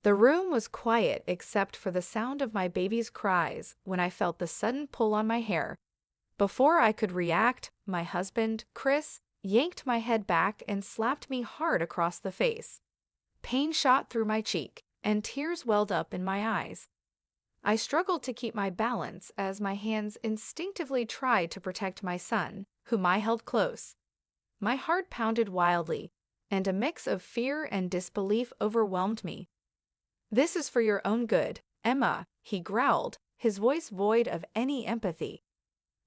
The room was quiet except for the sound of my baby's cries when I felt the sudden pull on my hair. Before I could react, my husband, Chris, yanked my head back and slapped me hard across the face. Pain shot through my cheek, and tears welled up in my eyes. I struggled to keep my balance as my hands instinctively tried to protect my son, whom I held close. My heart pounded wildly, and a mix of fear and disbelief overwhelmed me. "This is for your own good, Emma," he growled, his voice void of any empathy.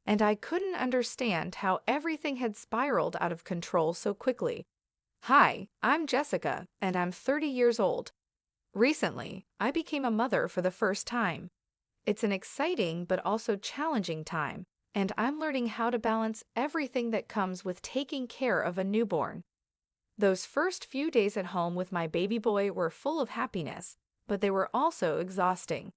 And I couldn't understand how everything had spiraled out of control so quickly. "Hi, I'm Jessica, and I'm 30 years old. Recently, I became a mother for the first time. It's an exciting but also challenging time, and I'm learning how to balance everything that comes with taking care of a newborn." Those first few days at home with my baby boy were full of happiness, but they were also exhausting.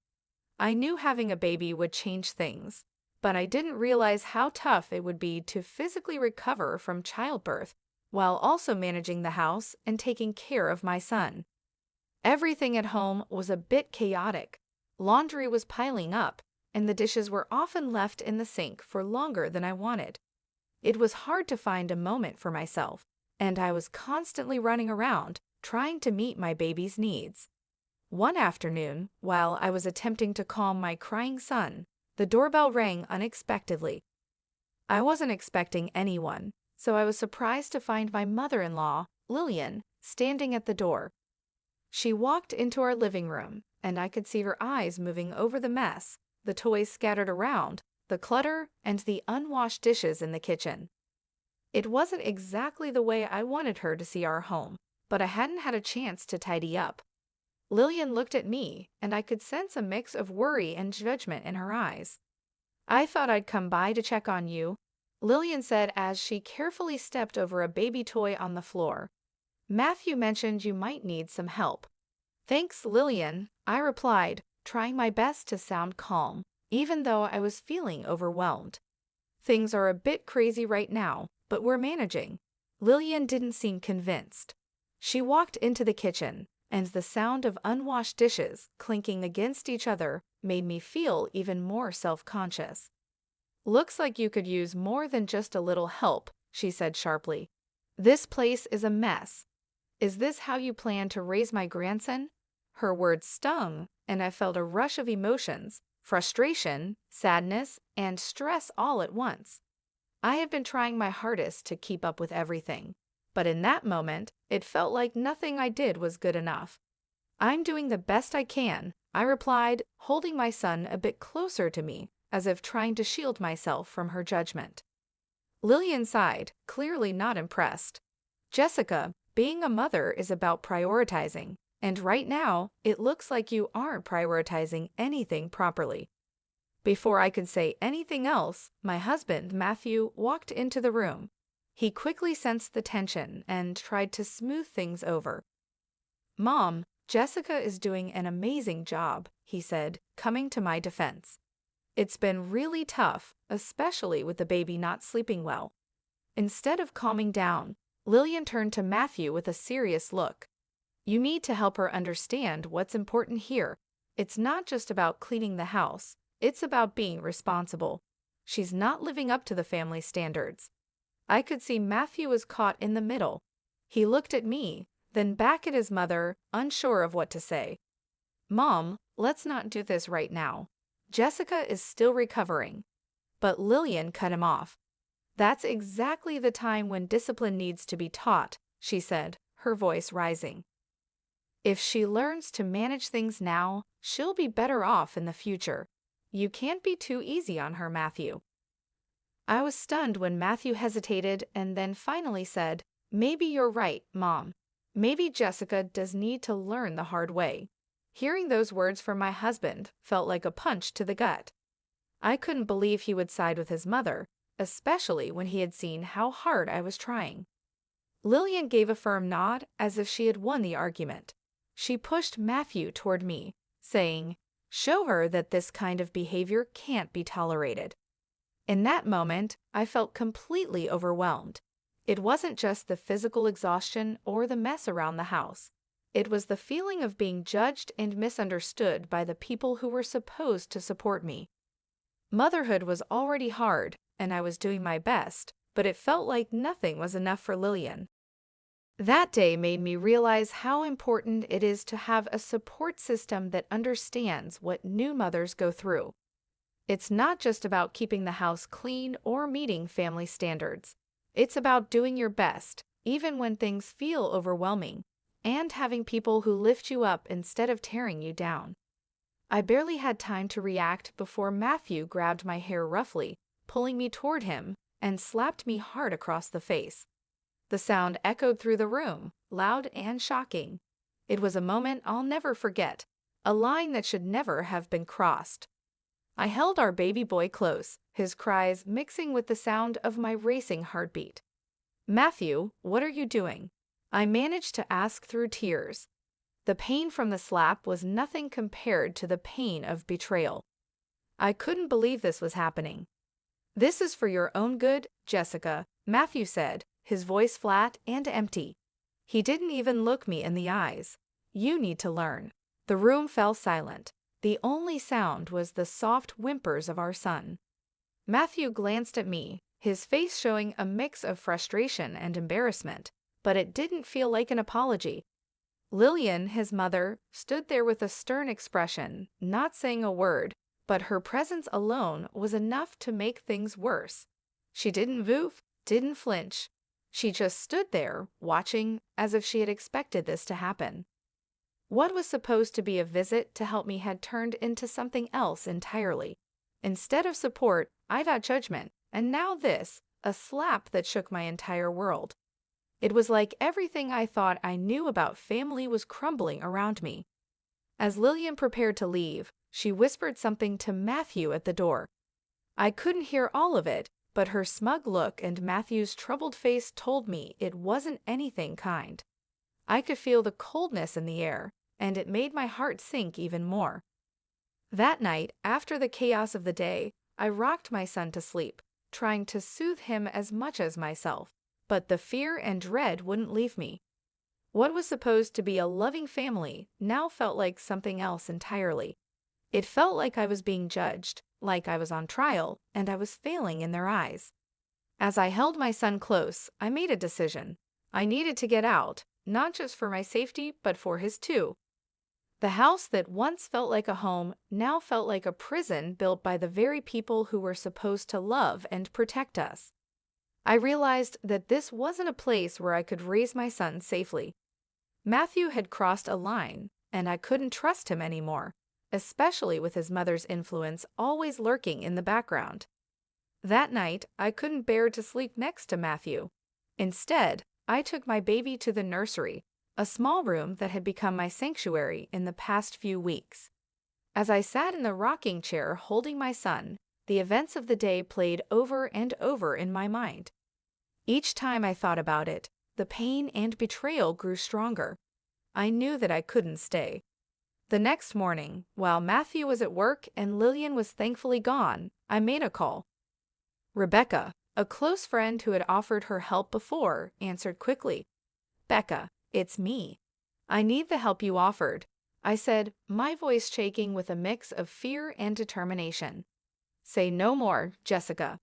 I knew having a baby would change things, but I didn't realize how tough it would be to physically recover from childbirth while also managing the house and taking care of my son. Everything at home was a bit chaotic. Laundry was piling up, and the dishes were often left in the sink for longer than I wanted. It was hard to find a moment for myself, and I was constantly running around, trying to meet my baby's needs. One afternoon, while I was attempting to calm my crying son, the doorbell rang unexpectedly. I wasn't expecting anyone, so I was surprised to find my mother-in-law, Lillian, standing at the door. She walked into our living room, and I could see her eyes moving over the mess, the toys scattered around, the clutter, and the unwashed dishes in the kitchen. It wasn't exactly the way I wanted her to see our home, but I hadn't had a chance to tidy up. Lillian looked at me, and I could sense a mix of worry and judgment in her eyes. "I thought I'd come by to check on you," Lillian said as she carefully stepped over a baby toy on the floor. "Matthew mentioned you might need some help." "Thanks, Lillian," I replied, trying my best to sound calm, even though I was feeling overwhelmed. "Things are a bit crazy right now, but we're managing." Lillian didn't seem convinced. She walked into the kitchen, and the sound of unwashed dishes clinking against each other made me feel even more self-conscious. "Looks like you could use more than just a little help," she said sharply. "This place is a mess. Is this how you plan to raise my grandson?" Her words stung, and I felt a rush of emotions, frustration, sadness, and stress all at once. I had been trying my hardest to keep up with everything, but in that moment, it felt like nothing I did was good enough. "I'm doing the best I can," I replied, holding my son a bit closer to me, as if trying to shield myself from her judgment. Lillian sighed, clearly not impressed. "Jessica, being a mother is about prioritizing, and right now, it looks like you aren't prioritizing anything properly." Before I could say anything else, my husband, Matthew, walked into the room. He quickly sensed the tension and tried to smooth things over. "Mom, Jessica is doing an amazing job," he said, coming to my defense. "It's been really tough, especially with the baby not sleeping well." Instead of calming down, Lillian turned to Matthew with a serious look. "You need to help her understand what's important here. It's not just about cleaning the house, it's about being responsible. She's not living up to the family standards." I could see Matthew was caught in the middle. He looked at me, then back at his mother, unsure of what to say. "Mom, let's not do this right now. Jessica is still recovering." But Lillian cut him off. "That's exactly the time when discipline needs to be taught," she said, her voice rising. "If she learns to manage things now, she'll be better off in the future. You can't be too easy on her, Matthew." I was stunned when Matthew hesitated and then finally said, "Maybe you're right, Mom. Maybe Jessica does need to learn the hard way." Hearing those words from my husband felt like a punch to the gut. I couldn't believe he would side with his mother, especially when he had seen how hard I was trying. Lillian gave a firm nod as if she had won the argument. She pushed Matthew toward me, saying, "Show her that this kind of behavior can't be tolerated." In that moment, I felt completely overwhelmed. It wasn't just the physical exhaustion or the mess around the house. It was the feeling of being judged and misunderstood by the people who were supposed to support me. Motherhood was already hard, and I was doing my best, but it felt like nothing was enough for Lillian. That day made me realize how important it is to have a support system that understands what new mothers go through. It's not just about keeping the house clean or meeting family standards. It's about doing your best, even when things feel overwhelming, and having people who lift you up instead of tearing you down. I barely had time to react before Matthew grabbed my hair roughly, pulling me toward him, and slapped me hard across the face. The sound echoed through the room, loud and shocking. It was a moment I'll never forget, a line that should never have been crossed. I held our baby boy close, his cries mixing with the sound of my racing heartbeat. "Matthew, what are you doing?" I managed to ask through tears. The pain from the slap was nothing compared to the pain of betrayal. I couldn't believe this was happening. "This is for your own good, Jessica," Matthew said, his voice flat and empty. He didn't even look me in the eyes. "You need to learn." The room fell silent. The only sound was the soft whimpers of our son. Matthew glanced at me, his face showing a mix of frustration and embarrassment, but it didn't feel like an apology. Lillian, his mother, stood there with a stern expression, not saying a word, but her presence alone was enough to make things worse. She didn't move, didn't flinch. She just stood there, watching, as if she had expected this to happen. What was supposed to be a visit to help me had turned into something else entirely. Instead of support, I got judgment, and now this, a slap that shook my entire world. It was like everything I thought I knew about family was crumbling around me. As Lillian prepared to leave, she whispered something to Matthew at the door. I couldn't hear all of it, but her smug look and Matthew's troubled face told me it wasn't anything kind. I could feel the coldness in the air, and it made my heart sink even more. That night, after the chaos of the day, I rocked my son to sleep, trying to soothe him as much as myself, but the fear and dread wouldn't leave me. What was supposed to be a loving family now felt like something else entirely. It felt like I was being judged, like I was on trial, and I was failing in their eyes. As I held my son close, I made a decision. I needed to get out, not just for my safety, but for his too. The house that once felt like a home now felt like a prison built by the very people who were supposed to love and protect us. I realized that this wasn't a place where I could raise my son safely. Matthew had crossed a line, and I couldn't trust him anymore, especially with his mother's influence always lurking in the background. That night, I couldn't bear to sleep next to Matthew. Instead, I took my baby to the nursery, a small room that had become my sanctuary in the past few weeks. As I sat in the rocking chair holding my son, the events of the day played over and over in my mind. Each time I thought about it, the pain and betrayal grew stronger. I knew that I couldn't stay. The next morning, while Matthew was at work and Lillian was thankfully gone, I made a call. Rebecca, a close friend who had offered her help before, answered quickly. "Becca, it's me. I need the help you offered," I said, my voice shaking with a mix of fear and determination. "Say no more, Jessica.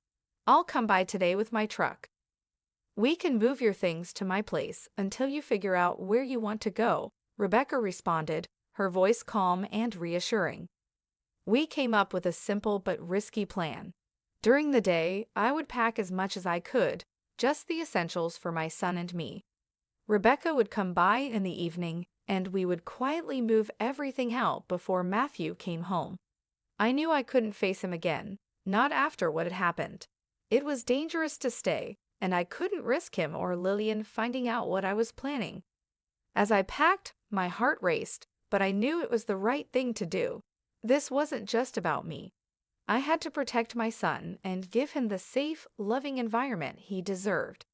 I'll come by today with my truck. We can move your things to my place until you figure out where you want to go," Rebecca responded, her voice calm and reassuring. We came up with a simple but risky plan. During the day, I would pack as much as I could, just the essentials for my son and me. Rebecca would come by in the evening, and we would quietly move everything out before Matthew came home. I knew I couldn't face him again, not after what had happened. It was dangerous to stay, and I couldn't risk him or Lillian finding out what I was planning. As I packed, my heart raced, but I knew it was the right thing to do. This wasn't just about me. I had to protect my son and give him the safe, loving environment he deserved.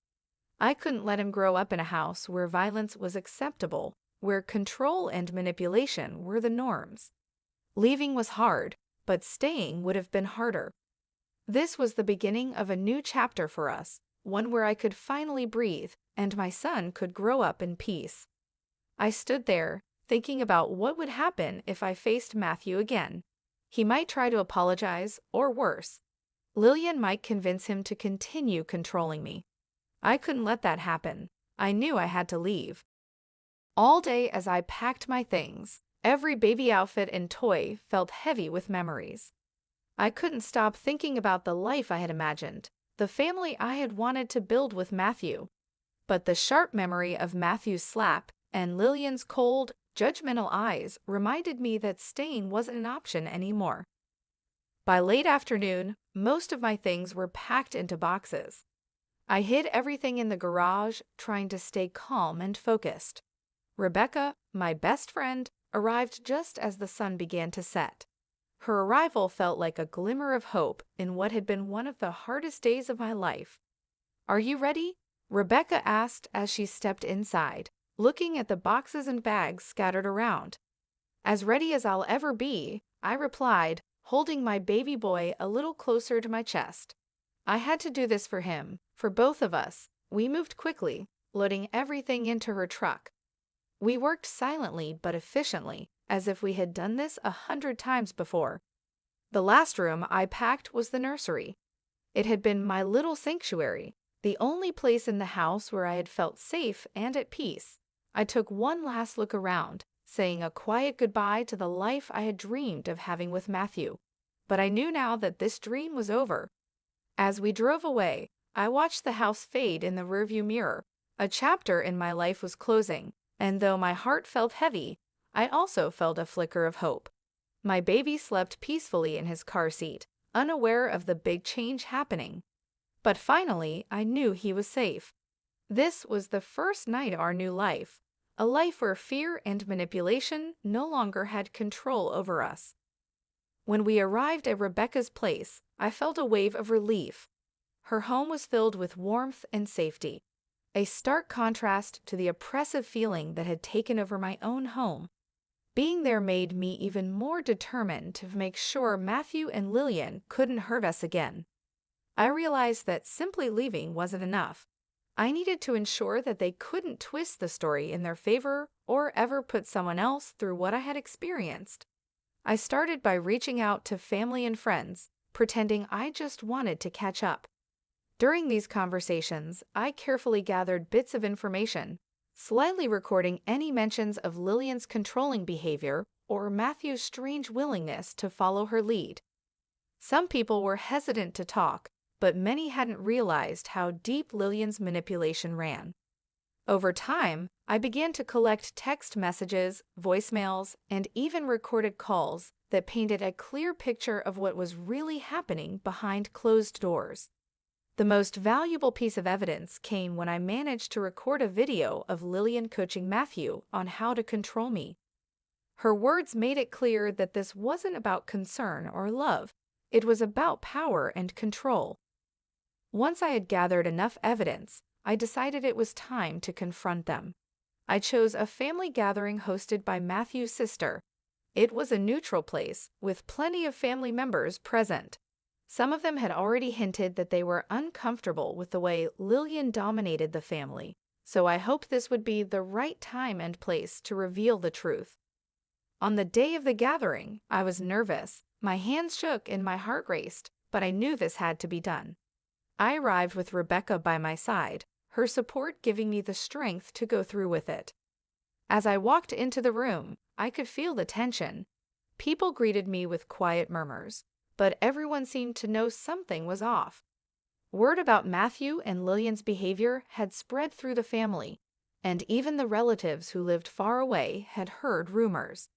I couldn't let him grow up in a house where violence was acceptable, where control and manipulation were the norms. Leaving was hard, but staying would have been harder. This was the beginning of a new chapter for us, one where I could finally breathe and my son could grow up in peace. I stood there, thinking about what would happen if I faced Matthew again. He might try to apologize, or worse, Lillian might convince him to continue controlling me. I couldn't let that happen. I knew I had to leave. All day as I packed my things, every baby outfit and toy felt heavy with memories. I couldn't stop thinking about the life I had imagined, the family I had wanted to build with Matthew. But the sharp memory of Matthew's slap and Lillian's cold, judgmental eyes reminded me that staying wasn't an option anymore. By late afternoon, most of my things were packed into boxes. I hid everything in the garage, trying to stay calm and focused. Rebecca, my best friend, arrived just as the sun began to set. Her arrival felt like a glimmer of hope in what had been one of the hardest days of my life. "Are you ready?" Rebecca asked as she stepped inside, looking at the boxes and bags scattered around. "As ready as I'll ever be," I replied, holding my baby boy a little closer to my chest. I had to do this for him, for both of us. We moved quickly, loading everything into her truck. We worked silently but efficiently, as if we had done this 100 times before. The last room I packed was the nursery. It had been my little sanctuary, the only place in the house where I had felt safe and at peace. I took one last look around, saying a quiet goodbye to the life I had dreamed of having with Matthew. But I knew now that this dream was over. As we drove away, I watched the house fade in the rearview mirror. A chapter in my life was closing, and though my heart felt heavy, I also felt a flicker of hope. My baby slept peacefully in his car seat, unaware of the big change happening. But finally, I knew he was safe. This was the first night of our new life, a life where fear and manipulation no longer had control over us. When we arrived at Rebecca's place, I felt a wave of relief. Her home was filled with warmth and safety, a stark contrast to the oppressive feeling that had taken over my own home. Being there made me even more determined to make sure Matthew and Lillian couldn't hurt us again. I realized that simply leaving wasn't enough. I needed to ensure that they couldn't twist the story in their favor or ever put someone else through what I had experienced. I started by reaching out to family and friends, pretending I just wanted to catch up. During these conversations, I carefully gathered bits of information, slightly recording any mentions of Lillian's controlling behavior or Matthew's strange willingness to follow her lead. Some people were hesitant to talk, but many hadn't realized how deep Lillian's manipulation ran. Over time, I began to collect text messages, voicemails, and even recorded calls that painted a clear picture of what was really happening behind closed doors. The most valuable piece of evidence came when I managed to record a video of Lillian coaching Matthew on how to control me. Her words made it clear that this wasn't about concern or love. It was about power and control. Once I had gathered enough evidence, I decided it was time to confront them. I chose a family gathering hosted by Matthew's sister. It was a neutral place, with plenty of family members present. Some of them had already hinted that they were uncomfortable with the way Lillian dominated the family, so I hoped this would be the right time and place to reveal the truth. On the day of the gathering, I was nervous. My hands shook and my heart raced, but I knew this had to be done. I arrived with Rebecca by my side, her support giving me the strength to go through with it. As I walked into the room, I could feel the tension. People greeted me with quiet murmurs, but everyone seemed to know something was off. Word about Matthew and Lillian's behavior had spread through the family, and even the relatives who lived far away had heard rumors.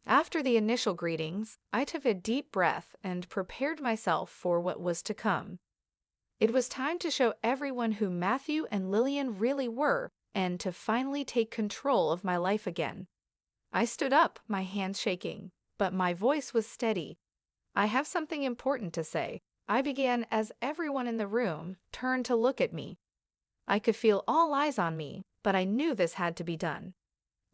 After the initial greetings, I took a deep breath and prepared myself for what was to come. It was time to show everyone who Matthew and Lillian really were and to finally take control of my life again. I stood up, my hands shaking, but my voice was steady. "I have something important to say," I began as everyone in the room turned to look at me. I could feel all eyes on me, but I knew this had to be done.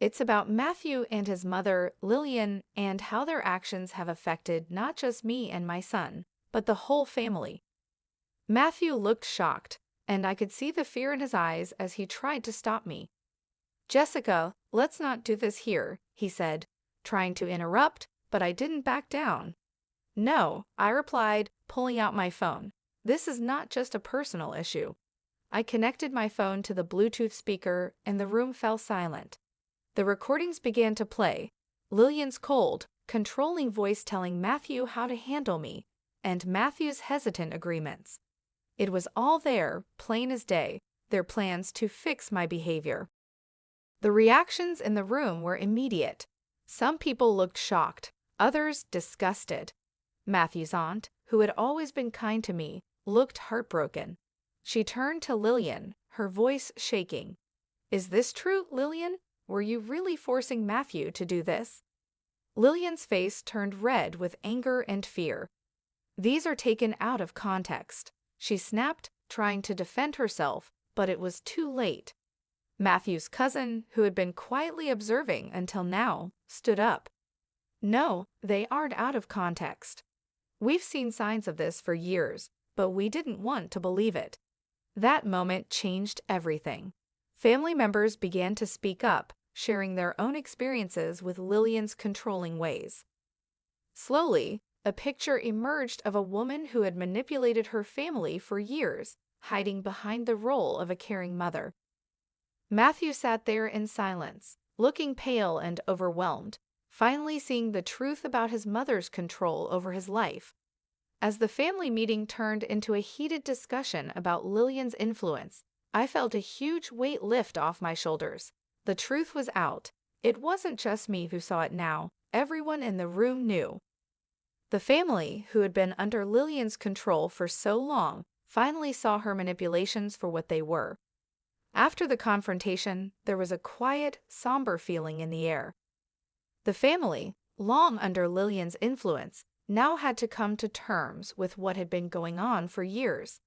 It's about Matthew and his mother, Lillian, and how their actions have affected not just me and my son, but the whole family. Matthew looked shocked, and I could see the fear in his eyes as he tried to stop me. "Jessica, let's not do this here," he said, trying to interrupt, but I didn't back down. "No," I replied, pulling out my phone. "This is not just a personal issue." I connected my phone to the Bluetooth speaker and the room fell silent. The recordings began to play. Lillian's cold, controlling voice telling Matthew how to handle me, and Matthew's hesitant agreements. It was all there, plain as day, their plans to fix my behavior. The reactions in the room were immediate. Some people looked shocked, others disgusted. Matthew's aunt, who had always been kind to me, looked heartbroken. She turned to Lillian, her voice shaking. "Is this true, Lillian? Were you really forcing Matthew to do this?" Lillian's face turned red with anger and fear. "These are taken out of context," she snapped, trying to defend herself, but it was too late. Matthew's cousin, who had been quietly observing until now, stood up. "No, they aren't out of context. We've seen signs of this for years, but we didn't want to believe it." That moment changed everything. Family members began to speak up, sharing their own experiences with Lillian's controlling ways. Slowly, a picture emerged of a woman who had manipulated her family for years, hiding behind the role of a caring mother. Matthew sat there in silence, looking pale and overwhelmed, finally seeing the truth about his mother's control over his life. As the family meeting turned into a heated discussion about Lillian's influence, I felt a huge weight lift off my shoulders. The truth was out. It wasn't just me who saw it now. Everyone in the room knew. The family, who had been under Lillian's control for so long, finally saw her manipulations for what they were. After the confrontation, there was a quiet, somber feeling in the air. The family, long under Lillian's influence, now had to come to terms with what had been going on for years.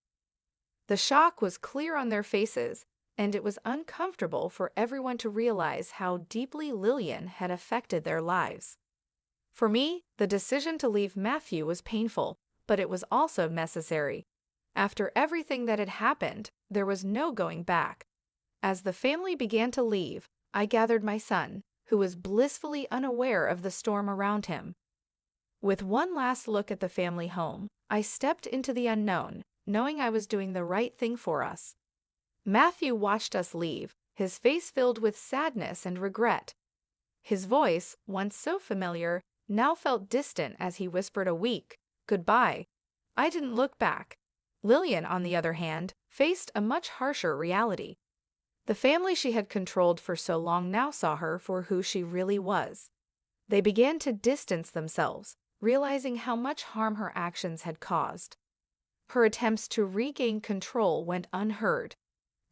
The shock was clear on their faces, and it was uncomfortable for everyone to realize how deeply Lillian had affected their lives. For me, the decision to leave Matthew was painful, but it was also necessary. After everything that had happened, there was no going back. As the family began to leave, I gathered my son, who was blissfully unaware of the storm around him. With one last look at the family home, I stepped into the unknown, knowing I was doing the right thing for us. Matthew watched us leave, his face filled with sadness and regret. His voice, once so familiar, now felt distant as he whispered a weak goodbye. I didn't look back. Lillian, on the other hand, faced a much harsher reality. The family she had controlled for so long now saw her for who she really was. They began to distance themselves, realizing how much harm her actions had caused. Her attempts to regain control went unheard.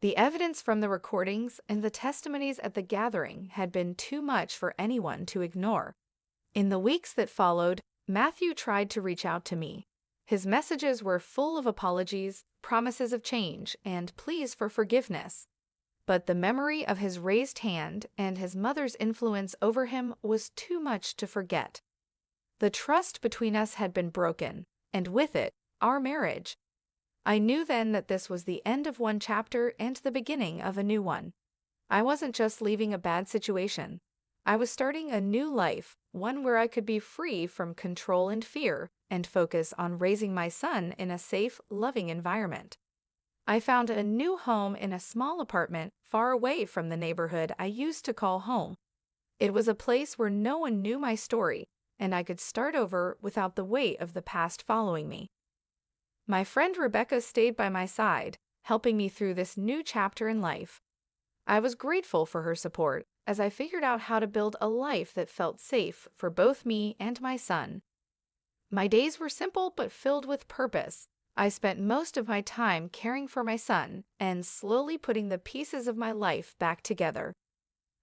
The evidence from the recordings and the testimonies at the gathering had been too much for anyone to ignore. In the weeks that followed, Matthew tried to reach out to me. His messages were full of apologies, promises of change, and pleas for forgiveness. But the memory of his raised hand and his mother's influence over him was too much to forget. The trust between us had been broken, and with it, our marriage. I knew then that this was the end of one chapter and the beginning of a new one. I wasn't just leaving a bad situation. I was starting a new life, one where I could be free from control and fear, and focus on raising my son in a safe, loving environment. I found a new home in a small apartment far away from the neighborhood I used to call home. It was a place where no one knew my story, and I could start over without the weight of the past following me. My friend Rebecca stayed by my side, helping me through this new chapter in life. I was grateful for her support as I figured out how to build a life that felt safe for both me and my son. My days were simple but filled with purpose. I spent most of my time caring for my son and slowly putting the pieces of my life back together.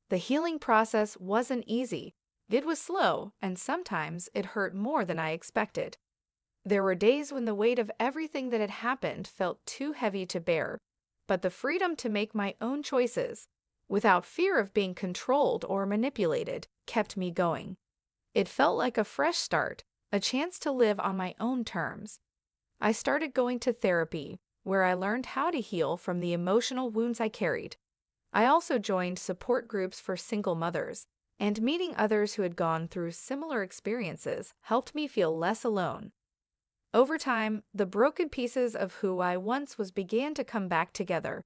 The healing process wasn't easy. It was slow, and sometimes it hurt more than I expected. There were days when the weight of everything that had happened felt too heavy to bear, but the freedom to make my own choices, without fear of being controlled or manipulated, kept me going. It felt like a fresh start, a chance to live on my own terms. I started going to therapy, where I learned how to heal from the emotional wounds I carried. I also joined support groups for single mothers, and meeting others who had gone through similar experiences helped me feel less alone. Over time, the broken pieces of who I once was began to come back together.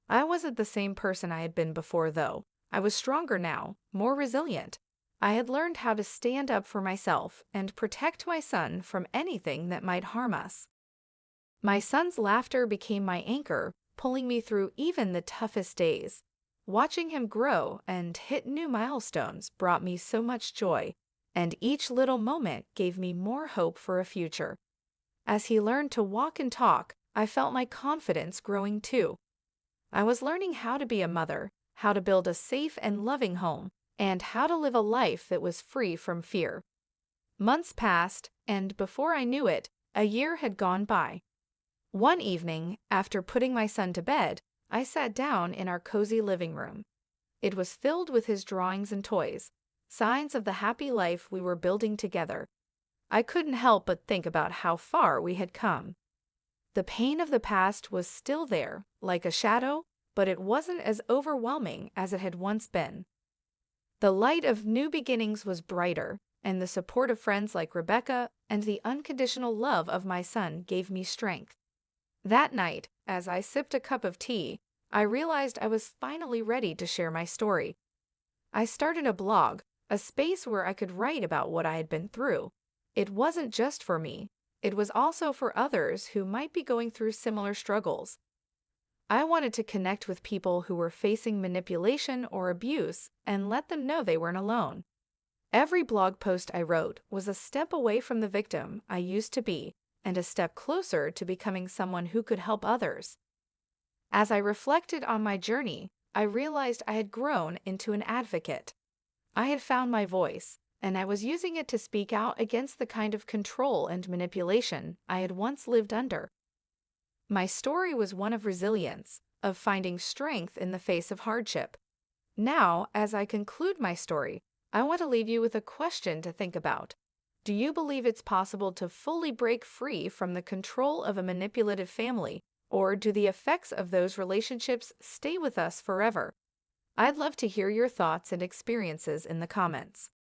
I wasn't the same person I had been before, though. I was stronger now, more resilient. I had learned how to stand up for myself and protect my son from anything that might harm us. My son's laughter became my anchor, pulling me through even the toughest days. Watching him grow and hit new milestones brought me so much joy, and each little moment gave me more hope for a future. As he learned to walk and talk, I felt my confidence growing too. I was learning how to be a mother, how to build a safe and loving home, and how to live a life that was free from fear. Months passed, and before I knew it, a year had gone by. One evening, after putting my son to bed, I sat down in our cozy living room. It was filled with his drawings and toys, signs of the happy life we were building together. I couldn't help but think about how far we had come. The pain of the past was still there, like a shadow, but it wasn't as overwhelming as it had once been. The light of new beginnings was brighter, and the support of friends like Rebecca and the unconditional love of my son gave me strength. That night, as I sipped a cup of tea, I realized I was finally ready to share my story. I started a blog, a space where I could write about what I had been through. It wasn't just for me, it was also for others who might be going through similar struggles. I wanted to connect with people who were facing manipulation or abuse and let them know they weren't alone. Every blog post I wrote was a step away from the victim I used to be and a step closer to becoming someone who could help others. As I reflected on my journey, I realized I had grown into an advocate. I had found my voice, and I was using it to speak out against the kind of control and manipulation I had once lived under. My story was one of resilience, of finding strength in the face of hardship. Now, as I conclude my story, I want to leave you with a question to think about. Do you believe it's possible to fully break free from the control of a manipulative family, or do the effects of those relationships stay with us forever? I'd love to hear your thoughts and experiences in the comments.